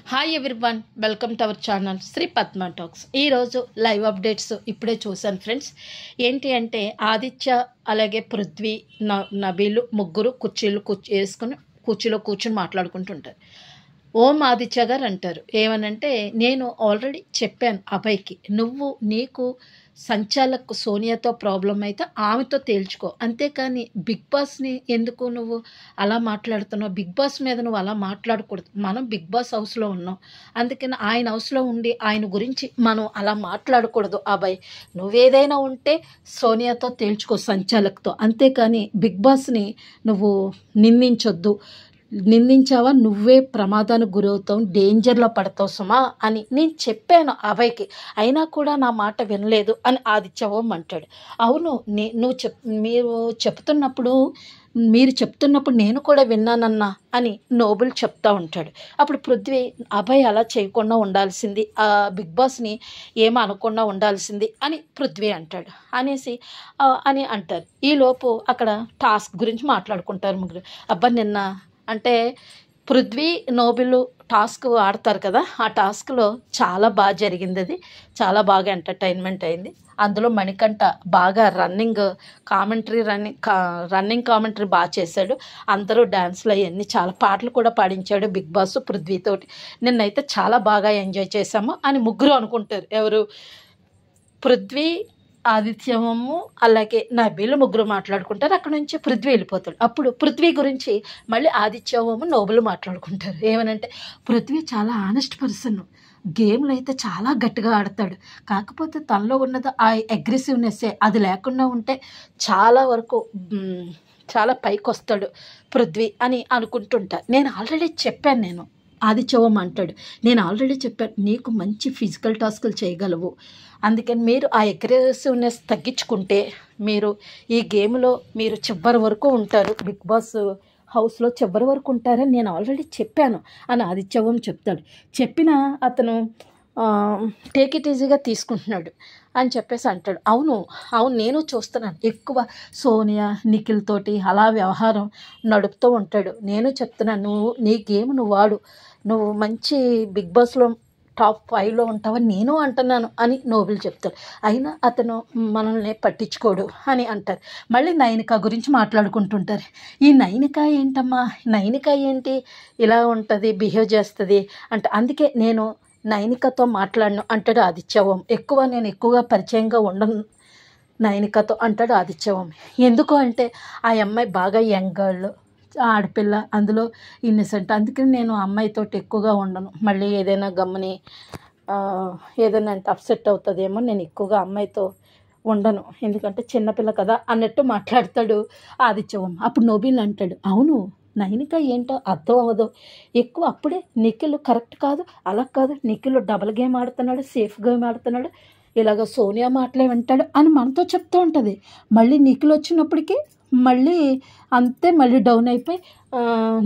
Hi everyone, welcome to our channel Sri Padma talks. ఈరోజు live updates ఇప్పుడే చూశాను ఫ్రెండ్స్. ఏంటి అంటే ఆదిత్య అలాగే పృథ్వీ నబీలు ముగ్గురు వేసుకుని కుర్చీలో కూర్చుని మాట్లాడుకుంటుంటారు. ఓం ఆదిత్య గారు అంటారు ఏమనంటే, నేను ఆల్రెడీ చెప్పాను అభయ్కి, నీకు సంచాలక్ సోనియాతో ప్రాబ్లం అయితే ఆమెతో తేల్చుకో, అంతేకాని బిగ్ బాస్ని ఎందుకు నువ్వు అలా మాట్లాడుతున్నావు? బిగ్ బాస్ మీద నువ్వు అలా మాట్లాడకూడదు. మనం బిగ్ బాస్ హౌస్లో ఉన్నాం, అందుకని ఆయన హౌస్లో ఉండి ఆయన గురించి మనం అలా మాట్లాడకూడదు. అబ్బాయి, నువ్వేదైనా ఉంటే సోనియాతో తేల్చుకో, సంచాలక్తో, అంతేకాని బిగ్ బాస్ని నువ్వు నిందించావా నువ్వే ప్రమాదానికి గురవుతావు, డేంజర్లో పడతావు సుమా అని నేను చెప్పాను అభయ్కి. అయినా కూడా నా మాట వినలేదు అని ఆదిత్య ఓం అంటాడు. అవును, మీరు చెప్తున్నప్పుడు నేను కూడా విన్నానన్నా అని నోబుల్ చెప్తా ఉంటాడు. అప్పుడు పృథ్వీ, అభయ్ అలా చేయకుండా ఉండాల్సింది, ఆ బిగ్ బాస్ని ఏమనకుండా ఉండాల్సింది అని పృథ్వీ అంటాడు. అని అంటారు. ఈలోపు అక్కడ టాస్క్ గురించి మాట్లాడుకుంటారు ముగ్గురు. అబ్బా, నిన్న అంటే పృథ్వీ నోబుల్ టాస్క్ ఆడతారు కదా, ఆ టాస్క్లో చాలా బాగా జరిగింది. అది చాలా బాగా ఎంటర్టైన్మెంట్ అయింది. అందులో మణికంఠ బాగా రన్నింగ్ కామెంటరీ బాగా చేశాడు. అందరూ డ్యాన్స్లు అవన్నీ చాలా పాటలు కూడా పాడించాడు బిగ్ బాస్ పృథ్వీతోటి. నిన్నైతే చాలా బాగా ఎంజాయ్ చేశాము అని ముగ్గురు అనుకుంటారు. ఎవరు? పృథ్వీ, ఆదిత్యము అలాగే నబీలు ముగ్గురు మాట్లాడుకుంటారు. అక్కడ నుంచి పృథ్వీ వెళ్ళిపోతాడు. అప్పుడు పృథ్వీ గురించి మళ్ళీ ఆదిత్యము నోబులు మాట్లాడుకుంటారు. ఏమనంటే, పృథ్వీ చాలా ఆనెస్ట్ పర్సన్, గేమ్లు అయితే చాలా గట్టిగా ఆడతాడు, కాకపోతే తనలో ఉన్నది ఆ అగ్రెసివ్నెస్సే, అది లేకుండా ఉంటే చాలా వరకు చాలా పైకి వస్తాడు పృథ్వీ అని అనుకుంటుంటా. నేను ఆల్రెడీ చెప్పాను, ఆదిత్యవం అంటాడు, నేను ఆల్రెడీ చెప్పాను నీకు మంచి ఫిజికల్ టాస్కులు చేయగలవు, అందుకని మీరు ఆ అగ్రెసివ్నెస్ తగ్గించుకుంటే మీరు ఈ గేమ్లో మీరు చివరి వరకు ఉంటారు, బిగ్ బాస్ హౌస్లో చివరి వరకు ఉంటారని నేను ఆల్రెడీ చెప్పాను అని ఆదిత్యవం చెప్తాడు. చెప్పిన అతను టేక్ ఇట్ ఈజీగా తీసుకుంటున్నాడు అని చెప్పేసి అంటాడు. అవును నేను చూస్తున్నాను, ఎక్కువ సోనియా నిఖిల్ తోటి అలా వ్యవహారం నడుపుతూ ఉంటాడు. నేను చెప్తున్నాను, నీ గేమ్ నువ్వు వాడు, నువ్వు మంచి బిగ్ బాస్లో టాప్ 5లో ఉంటావని నేను అంటున్నాను అని నోబుల్ చెప్తాడు. అయినా అతను మనల్ని పట్టించుకోడు అని అంటారు. మళ్ళీ నైనిక గురించి మాట్లాడుకుంటుంటారు. ఈ నైనిక ఏంటమ్మా, నైనిక ఏంటి ఇలా ఉంటుంది, బిహేవ్ చేస్తుంది అంటే, అందుకే నేను నైనికతో మాట్లాడను అంటాడు ఆదిత్యవం. నేను ఎక్కువగా పరిచయంగా ఉండను నైనికతో అంటాడు ఆదిత్యవం. ఎందుకు అంటే ఆ అమ్మాయి బాగా యంగ్ గర్ల్, ఆడపిల్ల, అందులో ఇన్నసెంట్, అందుకని నేను అమ్మాయితో ఎక్కువగా ఉండను. మళ్ళీ ఏదైనా గమ్మని ఏదైనా అంటే అప్సెట్ అవుతుందేమో, నేను ఎక్కువగా అమ్మాయితో ఉండను, ఎందుకంటే చిన్నపిల్ల కదా అన్నట్టు మాట్లాడతాడు ఆదిత్యవం. అప్పుడు నోబిల్ అంటాడు, అవును నైనిక ఏంటో అర్థం అవ్వదు, ఎక్కువ అప్పుడే నిఖిల్ కరెక్ట్ కాదు, అలా కాదు, నిఖిల్ డబుల్ గేమ్ ఆడుతున్నాడు, సేఫ్ గేమ్ ఆడుతున్నాడు, ఇలాగ సోనియా మాటలే వింటాడు అని మనతో చెప్తూ ఉంటుంది. మళ్ళీ నిఖిల్ వచ్చినప్పటికీ మళ్ళీ అంతే, మళ్ళీ డౌన్ అయిపోయి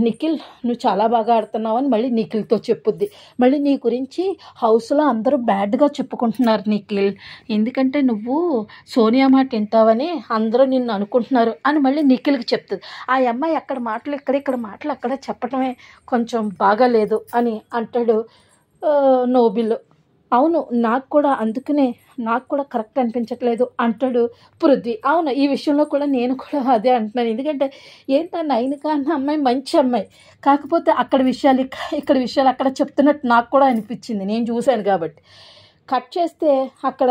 నిఖిల్ నువ్వు చాలా బాగా ఆడుతున్నావు అని మళ్ళీ నిఖిల్తో చెప్పుద్ది. మళ్ళీ నీ గురించి హౌస్లో అందరూ బ్యాడ్గా చెప్పుకుంటున్నారు నిఖిల్, ఎందుకంటే నువ్వు సోనియా మాట వింటావని అందరూ నిన్ను అనుకుంటున్నారు అని మళ్ళీ నిఖిల్కి చెప్తుంది. ఆ అమ్మాయి అక్కడ మాటలు ఇక్కడ మాటలు అక్కడ చెప్పడమే కొంచెం బాగాలేదు అని అంటాడు నోబిల్. అవును, నాకు కూడా కరెక్ట్ అనిపించట్లేదు అంటాడు పృథ్వీ. అవును, ఈ విషయంలో కూడా నేను కూడా అదే అంటున్నాను, ఎందుకంటే ఏంటో నైనిక అన్న అమ్మాయి మంచి అమ్మాయి, కాకపోతే ఇక్కడ విషయాలు అక్కడ చెప్తున్నట్టు నాకు కూడా అనిపించింది, నేను చూశాను కాబట్టి. కట్ చేస్తే అక్కడ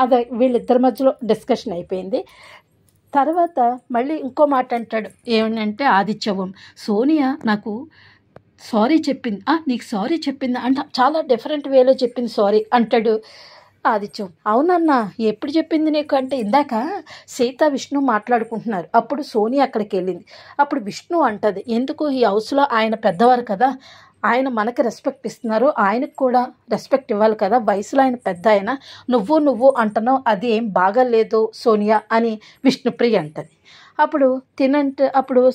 అదే వీళ్ళిద్దరి మధ్యలో డిస్కషన్ అయిపోయింది. తర్వాత మళ్ళీ ఇంకో మాట అంటాడు, ఏమంటే ఆదిత్యవం, సోనియా నాకు సారీ చెప్పింది, నీకు సారీ చెప్పింది అంటే చాలా డిఫరెంట్ వేలో చెప్పింది సారీ అంటాడు ఆదిత్యం. అవునన్నా, ఎప్పుడు చెప్పింది నీకు అంటే, ఇందాక సీత విష్ణు మాట్లాడుకుంటున్నారు, అప్పుడు సోనియా అక్కడికి వెళ్ళింది. అప్పుడు విష్ణు అంటది, ఎందుకు ఈ హౌస్లో ఆయన పెద్దవారు కదా, ఆయన మనకి రెస్పెక్ట్ ఇస్తున్నారు, ఆయనకు కూడా రెస్పెక్ట్ ఇవ్వాలి కదా, వయసులో ఆయన పెద్ద ఆయన, నువ్వు అంటున్నావు, అది ఏం బాగాలేదు సోనియా అని విష్ణుప్రియ అంటది. అప్పుడు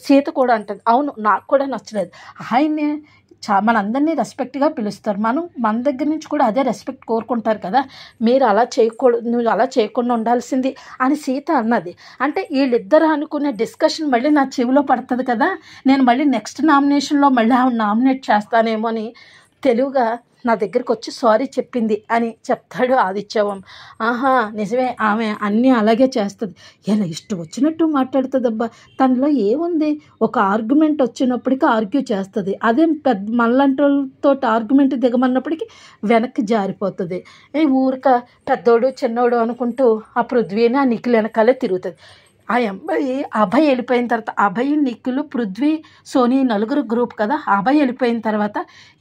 సీత కూడా అంటది, అవును నాకు కూడా నచ్చలేదు, ఆయన్ని మనందరినీ రెస్పెక్ట్గా పిలుస్తారు, మన దగ్గర నుంచి కూడా అదే రెస్పెక్ట్ కోరుకుంటారు కదా, మీరు అలా చేయకూడదు, నువ్వు అలా చేయకుండా ఉండాల్సింది అని సీత అన్నది. అంటే వీళ్ళిద్దరు అనుకునే డిస్కషన్ మళ్ళీ నా చెవిలో పడుతుంది కదా, నేను మళ్ళీ నెక్స్ట్ నామినేషన్లో మళ్ళీ ఆవిడ నామినేట్ చేస్తానేమో అని తెలుగుగా నా దగ్గరికి వచ్చి సారీ చెప్పింది అని చెప్తాడు ఆదిత్యవం. ఆహా నిజమే, ఆమె అన్నీ అలాగే చేస్తుంది, ఎలా ఇష్టం వచ్చినట్టు మాట్లాడుతుందబ్బా, తనలో ఏముంది, ఒక ఆర్గ్యుమెంట్ వచ్చినప్పటికీ ఆర్గ్యూ చేస్తుంది, అదే పెద్ద మళ్ళంటోళ్ళతో ఆర్గ్యుమెంట్ దిగమన్నప్పటికీ వెనక్కి జారిపోతుంది, ఊరిక పెద్దోడు చిన్నోడు అనుకుంటూ ఆ పృథ్వీని ఆ నిఖిల్ వెనకాలే తిరుగుతుంది. ఆ అబ్బాయి అభయ్ వెళ్ళిపోయిన తర్వాత, అభయ్ నిఖిల్ పృథ్వీ సోనీ నలుగురు గ్రూప్ కదా, అభయ్ వెళ్ళిపోయిన తర్వాత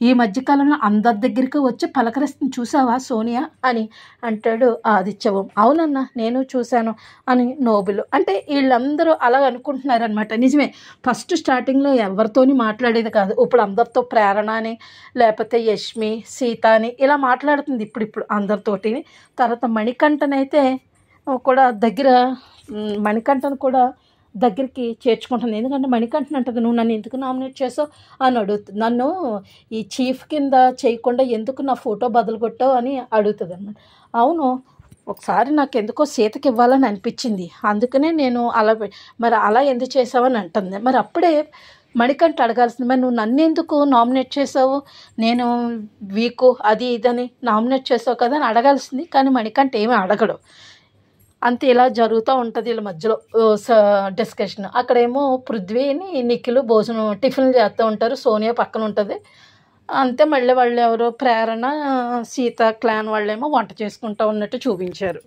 ఈ మధ్యకాలంలో అందరి దగ్గరికి వచ్చి పలకరిస్తుంది, చూసావా సోనియా అని అంటాడు ఆదిత్యవం. అవునన్నా నేను చూశాను అని నోబుల్. అంటే వీళ్ళందరూ అలా అనుకుంటున్నారనమాట. నిజమే, ఫస్ట్ స్టార్టింగ్లో ఎవరితోని మాట్లాడేది కాదు, ఇప్పుడు అందరితో ప్రేరణ అని లేకపోతే యష్మి సీత అని ఇలా మాట్లాడుతుంది ఇప్పుడు అందరితోటి. తర్వాత మణికంఠనైతే కూడా మణికంఠను కూడా దగ్గరికి చేర్చుకుంటుంది. ఎందుకంటే మణికంఠన్ అంటుంది, నువ్వు నన్ను ఎందుకు నామినేట్ చేసావు అని అడుగుతుంది, నన్ను ఈ చీఫ్ కింద చేయకుండా ఎందుకు నా ఫోటో బదులు కొట్టావు అని అడుగుతుంది అనమాట. అవును, ఒకసారి నాకు ఎందుకో సీతకి ఇవ్వాలని అనిపించింది, అందుకనే నేను మరి అలా ఎందుకు చేసావని అంటుంది. మరి అప్పుడే మణికంఠ అడగాల్సింది, మరి నువ్వు నన్ను ఎందుకు నామినేట్ చేసావు, నేను వీకు అది ఇదని నామినేట్ చేసావు కదా అని అడగాల్సింది. కానీ మణికంఠ ఏమీ అడగడు. అంతే, ఇలా జరుగుతూ ఉంటుంది వీళ్ళ మధ్యలో డిస్కషన్. అక్కడేమో పృథ్వీని నిఖిల్ భోజనం టిఫిన్లు చేస్తూ ఉంటారు, సోనియా పక్కన ఉంటుంది. అంతే, మళ్ళీ వాళ్ళు ఎవరో ప్రేరణ సీత క్లాన్ వాళ్ళేమో వంట చేసుకుంటూ ఉన్నట్టు చూపించారు.